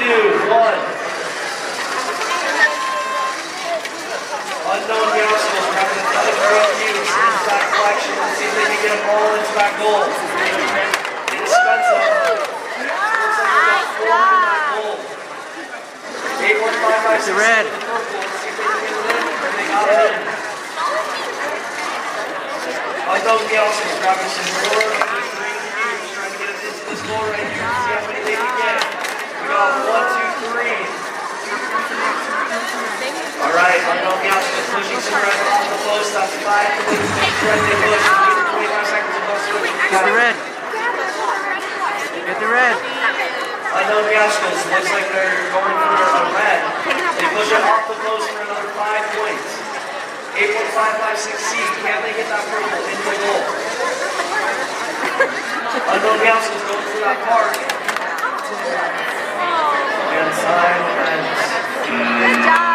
1. Unknown Youngsters grabbing another green cube into that collection. Let's see if they can get them all into that goal. It's Spencer. Looks like they got 4 in that goal. 8-1-5-5-6 the red. the purple. Let's see if they can get it in. And they got it in. Unknown Youngsters grabbing some more of these green cubes, trying to get it into this goal right here. See how many they can get. We got 1, 2, 3. Alright, unknown Youngsters pushing some red off the post. That's 5 to win the next red they push. 25 seconds above switch. Get the red. Get the red. Unknown Youngsters looks like they're going for a red. They push it off the post for another 5 points. 8-1-5-5-6-C. Can they get that purple into the goal? Unknown Youngsters going through that park. Inside and Good job.